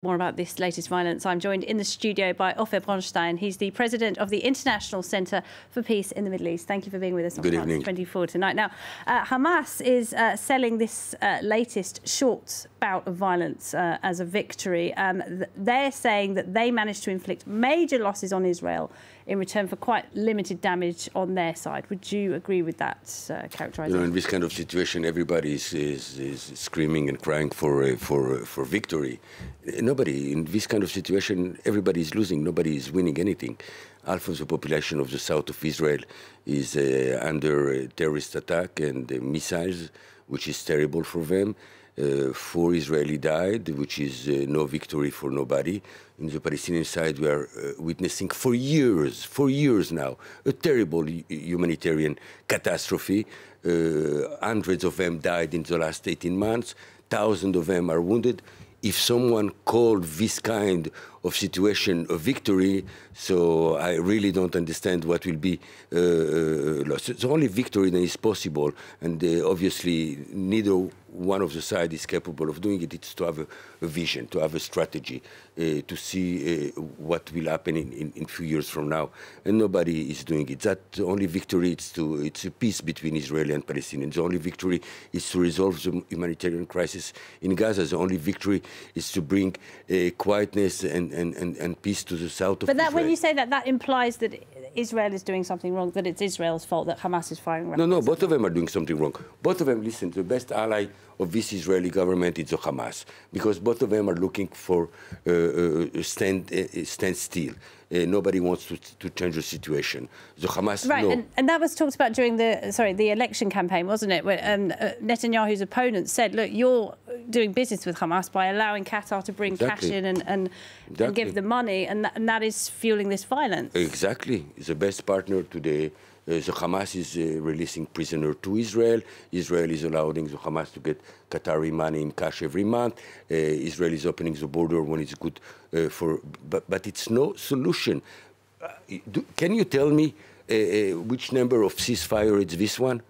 More about this latest violence. I'm joined in the studio by Ofer Bronchtein. He's the president of the International Centre for Peace in the Middle East. Thank you for being with us on France 24 tonight. Now, Hamas is selling this latest short bout of violence as a victory. They're saying that they managed to inflict major losses on Israel in return for quite limited damage on their side. Would you agree with that characterization? You know, in this kind of situation, everybody is screaming and crying for victory. Nobody, in this kind of situation, everybody is losing. Nobody is winning anything. Half of the population of the south of Israel is under terrorist attack and missiles, which is terrible for them. 4 Israelis died, which is no victory for nobody. In the Palestinian side, we are witnessing for years now, a terrible humanitarian catastrophe. Hundreds of them died in the last 18 months. Thousands of them are wounded. If someone called this kind of situation a victory, so I really don't understand what will be lost. The only victory that is possible, and obviously neither one of the sides is capable of doing it, it's to have a vision, to have a strategy, to see what will happen in a few years from now. And nobody is doing it. That the only victory, it's a peace between Israeli and Palestinians. The only victory is to resolve the humanitarian crisis in Gaza. The only victory is to bring quietness and peace to the south of Israel. But when you say that, that implies that Israel is doing something wrong, that it's Israel's fault that Hamas is firing rockets. No, both of them are doing something wrong. Both of them, listen, the best ally of this Israeli government is the Hamas, because both of them are looking for stand still. Nobody wants to change the situation. The Hamas, right, no. and that was talked about during the election campaign, wasn't it? Where Netanyahu's opponents said, "Look, you're doing business with Hamas by allowing Qatar to bring cash in and give them money, and that is fueling this violence." Exactly, it's the best partner today. The Hamas is releasing prisoners to Israel. Israel is allowing the Hamas to get Qatari money in cash every month. Israel is opening the border when it's good but it's no solution. Can you tell me which number of ceasefire it's this one?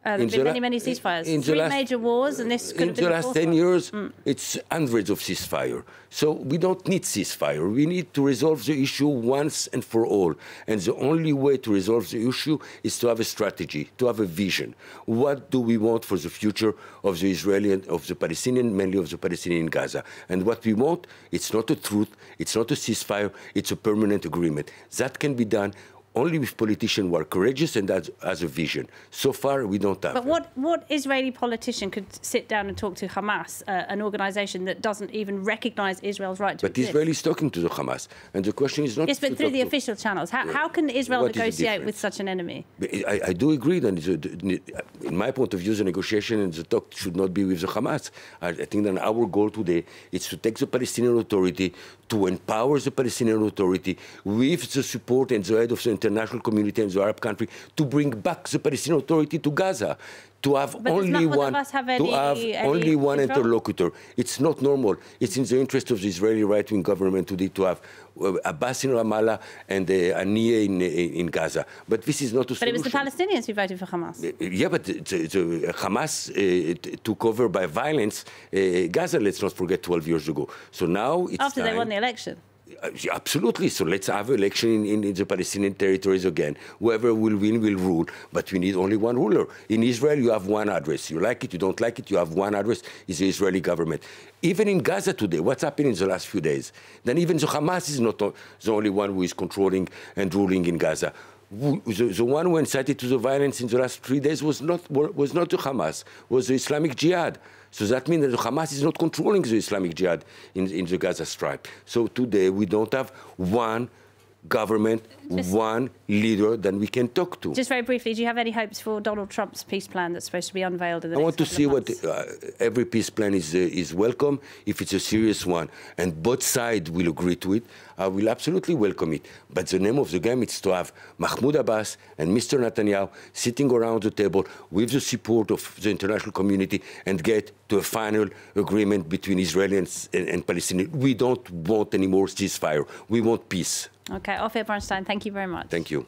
There have been many ceasefires. 3 major wars, and this could have been in the last 10 years, it's hundreds of ceasefire. So we don't need ceasefire. We need to resolve the issue once and for all. And the only way to resolve the issue is to have a strategy, to have a vision. What do we want for the future of the Israeli and of the Palestinian, mainly of the Palestinian in Gaza? And what we want, it's not a truth, it's not a ceasefire, it's a permanent agreement. That can be done only with politicians who are courageous and as a vision. So far, we don't have. But what Israeli politician could sit down and talk to Hamas, an organisation that doesn't even recognise Israel's right to exist? But Israel is talking to the Hamas, and the question is not. Yes, but through the official channels. How can Israel negotiate with such an enemy? I do agree that, in my point of view, the negotiation and the talk should not be with the Hamas. I think that our goal today is to take the Palestinian Authority, to empower the Palestinian Authority with the support and the aid of the international community and the Arab country to bring back the Palestinian Authority to Gaza, to have only one interlocutor. It's not normal. It's in the interest of the Israeli right-wing government today to have Abbas in Ramallah and Haniyeh in Gaza. But this is not a solution. But it was the Palestinians who voted for Hamas. Yeah, but the Hamas took over by violence Gaza, let's not forget, 12 years ago. So now it's after they won the election. Absolutely. So let's have an election in the Palestinian territories again. Whoever will win will rule. But we need only one ruler. In Israel, you have one address. You like it, you don't like it, you have one address. It's the Israeli government. Even in Gaza today, what's happened in the last few days? Then even the Hamas is not the only one who is controlling and ruling in Gaza. The one who incited to the violence in the last 3 days was not the Hamas, was the Islamic Jihad. So that means that the Hamas is not controlling the Islamic Jihad in the Gaza Strip. So today we don't have one government, one leader that we can talk to. Just very briefly, do you have any hopes for Donald Trump's peace plan that's supposed to be unveiled in the next couple of months? I want to see what every peace plan is welcome if it's a serious one, and both sides will agree to it. I will absolutely welcome it. But the name of the game is to have Mahmoud Abbas and Mr. Netanyahu sitting around the table with the support of the international community and get to a final agreement between Israelis and Palestinians. We don't want any more ceasefire. We want peace. Okay, Ofer Bronchtein, thank you very much. Thank you.